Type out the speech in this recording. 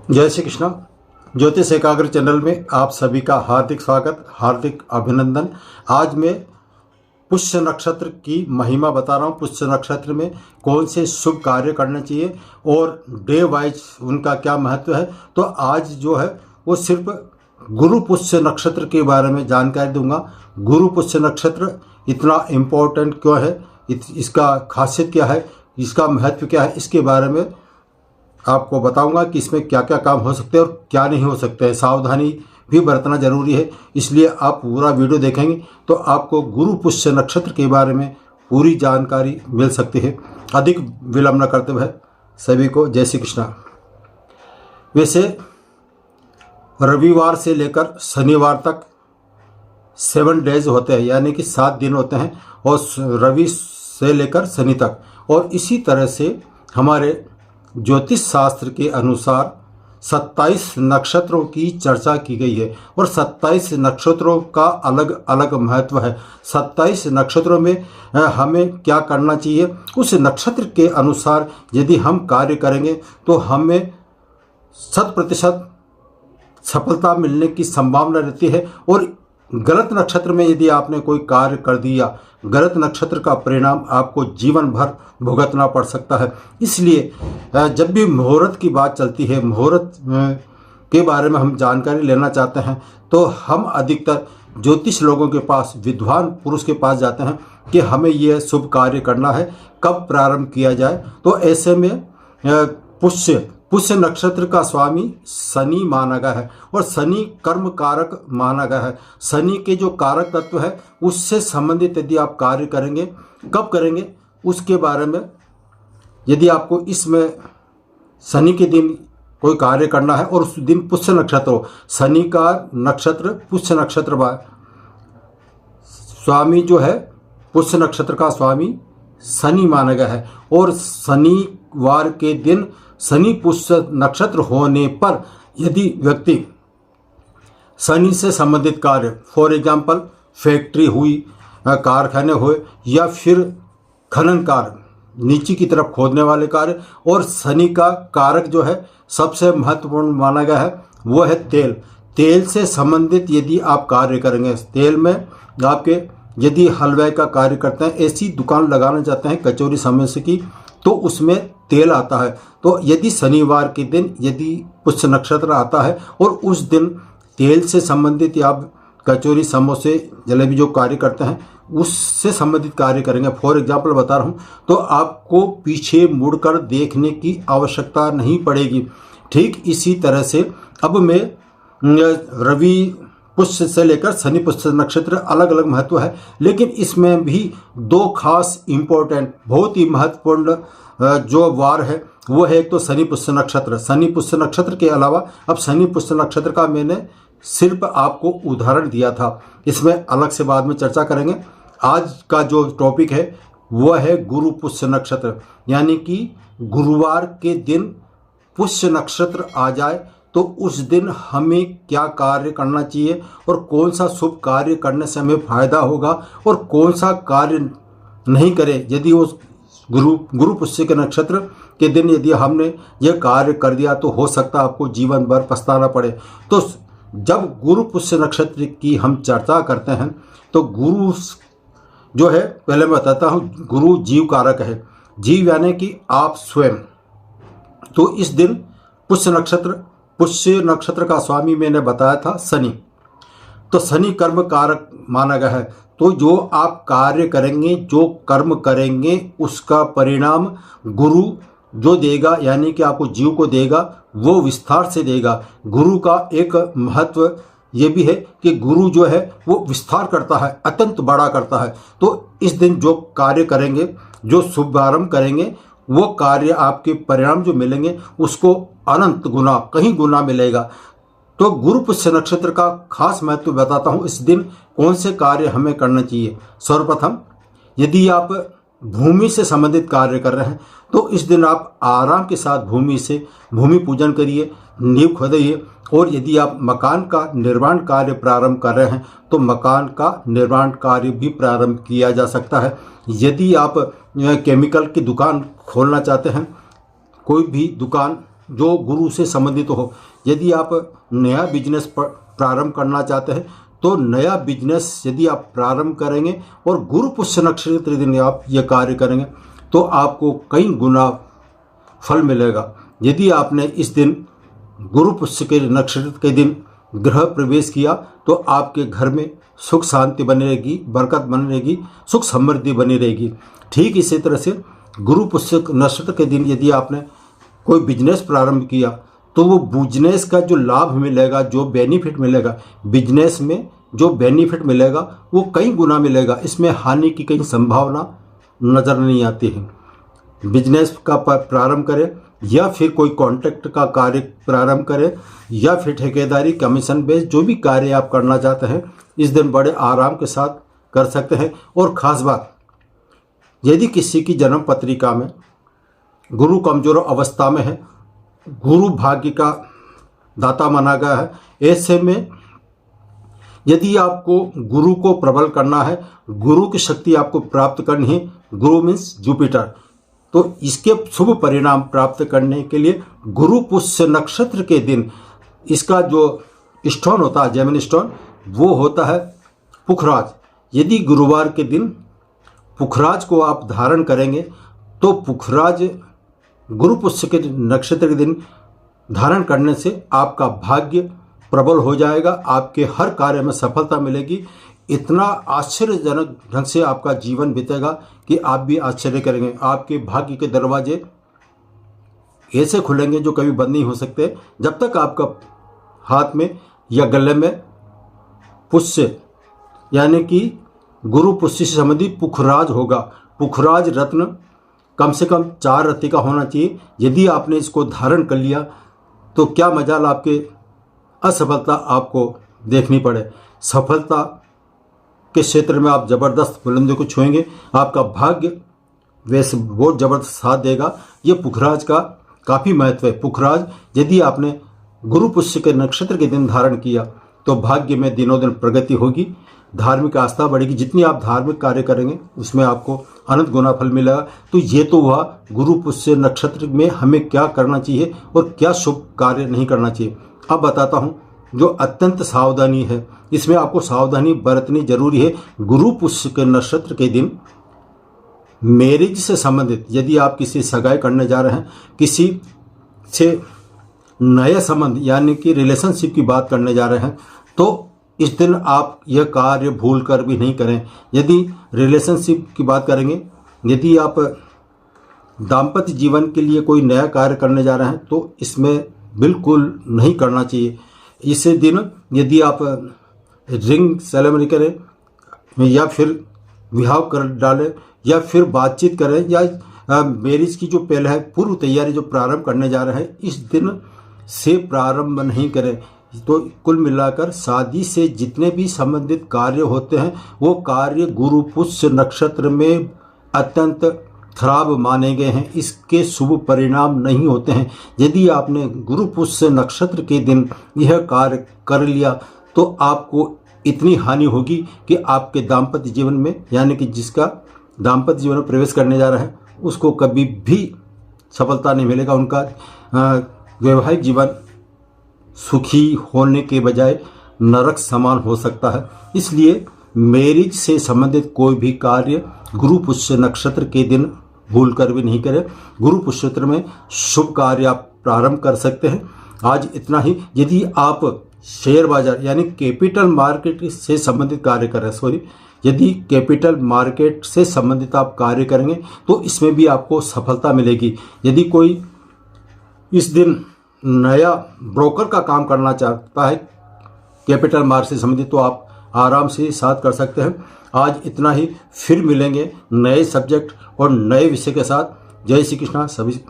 जय श्री कृष्णा। ज्योतिष एकाग्र चैनल में आप सभी का हार्दिक स्वागत, हार्दिक अभिनंदन। आज मैं पुष्य नक्षत्र की महिमा बता रहा हूँ। पुष्य नक्षत्र में कौन से शुभ कार्य करना चाहिए और डे वाइज उनका क्या महत्व है। तो आज जो है वो सिर्फ गुरु पुष्य नक्षत्र के बारे में जानकारी दूंगा। गुरु पुष्य नक्षत्र इतना इम्पोर्टेंट क्यों है, इसका खासियत क्या है, इसका महत्व क्या है, इसके बारे में आपको बताऊंगा कि इसमें क्या क्या काम हो सकते हैं और क्या नहीं हो सकते हैं। सावधानी भी बरतना जरूरी है, इसलिए आप पूरा वीडियो देखेंगे तो आपको गुरु पुष्य नक्षत्र के बारे में पूरी जानकारी मिल सकती है। अधिक विलंब न करते हुए सभी को जय श्री कृष्णा। वैसे रविवार से लेकर शनिवार तक 7 डेज होते हैं, यानी कि 7 दिन होते हैं, और रवि से लेकर शनि तक। और इसी तरह से हमारे ज्योतिष शास्त्र के अनुसार 27 नक्षत्रों की चर्चा की गई है और 27 नक्षत्रों का अलग अलग महत्व है। 27 नक्षत्रों में हमें क्या करना चाहिए, उस नक्षत्र के अनुसार यदि हम कार्य करेंगे तो हमें 100% सफलता मिलने की संभावना रहती है। और गलत नक्षत्र में यदि आपने कोई कार्य कर दिया, गलत नक्षत्र का परिणाम आपको जीवन भर भुगतना पड़ सकता है। इसलिए जब भी मुहूर्त की बात चलती है, मुहूर्त के बारे में हम जानकारी लेना चाहते हैं, तो हम अधिकतर ज्योतिष लोगों के पास, विद्वान पुरुष के पास जाते हैं कि हमें यह शुभ कार्य करना है, कब प्रारंभ किया जाए। तो ऐसे में पुष्य नक्षत्र का स्वामी शनि माना गया है और शनि कर्म कारक माना गया है। शनि के जो कारक तत्व है उससे संबंधित यदि आप कार्य करेंगे, कब करेंगे उसके बारे में, यदि आपको इसमें शनि के दिन कोई कार्य करना है और उस दिन पुष्य नक्षत्र हो, शनि का नक्षत्र पुष्य नक्षत्र, स्वामी जो है पुष्य नक्षत्र का स्वामी शनि माना गया है। और शनिवार के दिन शनि पुष्य नक्षत्र होने पर यदि व्यक्ति शनि से संबंधित कार्य, फॉर एग्जाम्पल फैक्ट्री हुई, कारखाने हुए, या फिर खनन कार्य, नीचे की तरफ खोदने वाले कार्य, और शनि का कारक जो है सबसे महत्वपूर्ण माना गया है वो है तेल से संबंधित यदि आप कार्य करेंगे, तेल में आपके यदि हलवाई का कार्य करते हैं, ऐसी दुकान लगाना चाहते हैं कचौरी समोसे की, तो उसमें तेल आता है। तो यदि शनिवार के दिन यदि पुष्य नक्षत्र आता है और उस दिन तेल से संबंधित या आप कचौरी समोसे जलेबी जो कार्य करते हैं उससे संबंधित कार्य करेंगे, फॉर एग्जाम्पल बता रहा हूँ, तो आपको पीछे मुड़कर देखने की आवश्यकता नहीं पड़ेगी। ठीक इसी तरह से अब मैं रवि पुष्य से लेकर शनि पुष्य नक्षत्र अलग अलग महत्व है, लेकिन इसमें भी 2 खास इम्पोर्टेंट, बहुत ही महत्वपूर्ण जो वार है वो है एक तो शनि पुष्य नक्षत्र। शनि पुष्य नक्षत्र के अलावा अब शनि पुष्य नक्षत्र का मैंने सिर्फ आपको उदाहरण दिया था, इसमें अलग से बाद में चर्चा करेंगे। आज का जो टॉपिक है वो है गुरु पुष्य नक्षत्र, यानी कि गुरुवार के दिन पुष्य नक्षत्र आ जाए तो उस दिन हमें क्या कार्य करना चाहिए और कौन सा शुभ कार्य करने से हमें फायदा होगा और कौन सा कार्य नहीं करें। यदि वो गुरु पुष्य के नक्षत्र के दिन यदि हमने यह कार्य कर दिया तो हो सकता है आपको जीवन भर पछताना पड़े। तो जब गुरु पुष्य नक्षत्र की हम चर्चा करते हैं तो गुरु जो है, पहले मैं बताता हूँ, गुरु जीव कारक है, जीव यानी कि आप स्वयं। तो इस दिन पुष्य नक्षत्र का स्वामी मैंने बताया था शनि, तो शनि कर्म कारक माना गया है। तो जो आप कार्य करेंगे, जो कर्म करेंगे, उसका परिणाम गुरु जो देगा, यानी कि आपको जीव को देगा, वो विस्तार से देगा। गुरु का एक महत्व ये भी है कि गुरु जो है वो विस्तार करता है, अत्यंत बड़ा करता है। तो इस दिन जो कार्य करेंगे, जो शुभारंभ करेंगे, वो कार्य आपके परिणाम जो मिलेंगे उसको अनंत गुना, कहीं गुना मिलेगा। तो गुरु पुष्य नक्षत्र का खास महत्व बताता हूँ, इस दिन कौन से कार्य हमें करना चाहिए। सर्वप्रथम यदि आप भूमि से संबंधित कार्य कर रहे हैं तो इस दिन आप आराम के साथ भूमि पूजन करिए, नींव खोदिए। और यदि आप मकान का निर्माण कार्य प्रारंभ कर रहे हैं तो मकान का निर्माण कार्य भी प्रारंभ किया जा सकता है। यदि आप केमिकल की दुकान खोलना चाहते हैं, कोई भी दुकान जो गुरु से संबंधित हो। यदि आप नया बिजनेस प्रारंभ करना चाहते हैं तो नया बिजनेस यदि आप प्रारंभ करेंगे और गुरु पुष्य नक्षत्र दिन आप ये कार्य करेंगे तो आपको कई गुना फल मिलेगा। यदि आपने इस दिन गुरु पुष्य के नक्षत्र के दिन गृह प्रवेश किया तो आपके घर में सुख शांति बनी रहेगी, बरकत बनी रहेगी, सुख समृद्धि बनी रहेगी। ठीक इसी तरह से गुरु पुष्य नक्षत्र के दिन यदि आपने कोई बिजनेस प्रारंभ किया तो वो बिजनेस का जो लाभ मिलेगा, जो बेनिफिट मिलेगा, बिजनेस में जो बेनिफिट मिलेगा वो कई गुना मिलेगा। इसमें हानि की कहीं संभावना नज़र नहीं आती है। बिजनेस का प्रारंभ करें या फिर कोई कॉन्ट्रैक्ट का कार्य प्रारंभ करें या फिर ठेकेदारी, कमीशन बेस्ड जो भी कार्य आप करना चाहते हैं इस दिन बड़े आराम के साथ कर सकते हैं। और ख़ास बात, यदि किसी की जन्म पत्रिका में गुरु कमजोर अवस्था में है, गुरु भाग्य का दाता माना गया है, ऐसे में यदि आपको गुरु को प्रबल करना है, गुरु की शक्ति आपको प्राप्त करनी है, गुरु मीन्स जुपिटर, तो इसके शुभ परिणाम प्राप्त करने के लिए गुरु पुष्य नक्षत्र के दिन इसका जो स्टोन होता है, जेमिनी स्टोन, वो होता है पुखराज। यदि गुरुवार के दिन पुखराज को आप धारण करेंगे तो पुखराज गुरु पुष्य के नक्षत्र के दिन धारण करने से आपका भाग्य प्रबल हो जाएगा, आपके हर कार्य में सफलता मिलेगी। इतना आश्चर्यजनक ढंग से आपका जीवन बीतेगा कि आप भी आश्चर्य करेंगे। आपके भाग्य के दरवाजे ऐसे खुलेंगे जो कभी बंद नहीं हो सकते जब तक आपका हाथ में या गले में पुष्य यानी कि गुरु पुष्य से संबंधित पुखराज होगा। पुखराज रत्न कम से कम 4 रत्ती का होना चाहिए। यदि आपने इसको धारण कर लिया तो क्या मजाल आपके असफलता आपको देखनी पड़े, सफलता के क्षेत्र में आप जबरदस्त बुलंदियों को छुएंगे। आपका भाग्य वैसे बहुत जबरदस्त साथ देगा। ये पुखराज का काफ़ी महत्व है। पुखराज यदि आपने गुरु पुष्य के नक्षत्र के दिन धारण किया तो भाग्य में दिनों दिन प्रगति होगी, धार्मिक आस्था बढ़ेगी। जितनी आप धार्मिक कार्य करेंगे उसमें आपको अनंत गुना फल मिलेगा। तो ये तो हुआ गुरु पुष्य नक्षत्र में हमें क्या करना चाहिए और क्या शुभ कार्य नहीं करना चाहिए। अब बताता हूँ जो अत्यंत सावधानी है, इसमें आपको सावधानी बरतनी जरूरी है। गुरु पुष्य के नक्षत्र के दिन मैरिज से संबंधित यदि आप किसी सगाई करने जा रहे हैं, किसी से नए संबंध यानी कि रिलेशनशिप की बात करने जा रहे हैं, तो इस दिन आप यह कार्य भूल कर भी नहीं करें। यदि रिलेशनशिप की बात करेंगे, यदि आप दाम्पत्य जीवन के लिए कोई नया कार्य करने जा रहे हैं तो इसमें बिल्कुल नहीं करना चाहिए। इस दिन यदि आप रिंग सेरेमनी करें या फिर विवाह कर डालें या फिर बातचीत करें या मैरिज की जो पहले है पूर्व तैयारी जो प्रारंभ करने जा रहे हैं, इस दिन से प्रारंभ नहीं करें। तो कुल मिलाकर शादी से जितने भी संबंधित कार्य होते हैं वो कार्य गुरु पुष्य नक्षत्र में अत्यंत खराब माने गए हैं, इसके शुभ परिणाम नहीं होते हैं। यदि आपने गुरु पुष्य नक्षत्र के दिन यह कार्य कर लिया तो आपको इतनी हानि होगी कि आपके दाम्पत्य जीवन में यानी कि जिसका दाम्पत्य जीवन में प्रवेश करने जा रहा है उसको कभी भी सफलता नहीं मिलेगा। उनका वैवाहिक जीवन सुखी होने के बजाय नरक समान हो सकता है। इसलिए मैरिज से संबंधित कोई भी कार्य गुरु पुष्य नक्षत्र के दिन भूल कर भी नहीं करें। गुरु पुष्य में शुभ कार्य आप प्रारंभ कर सकते हैं। आज इतना ही। यदि आप शेयर बाजार यानी कैपिटल मार्केट से संबंधित कार्य कर रहे हैं, यदि कैपिटल मार्केट से संबंधित आप कार्य करेंगे तो इसमें भी आपको सफलता मिलेगी। यदि कोई इस दिन नया ब्रोकर का काम करना चाहता है कैपिटल मार्केट से संबंधित तो आप आराम से साथ कर सकते हैं। आज इतना ही। फिर मिलेंगे नए सब्जेक्ट और नए विषय के साथ। जय श्री कृष्णा सभी।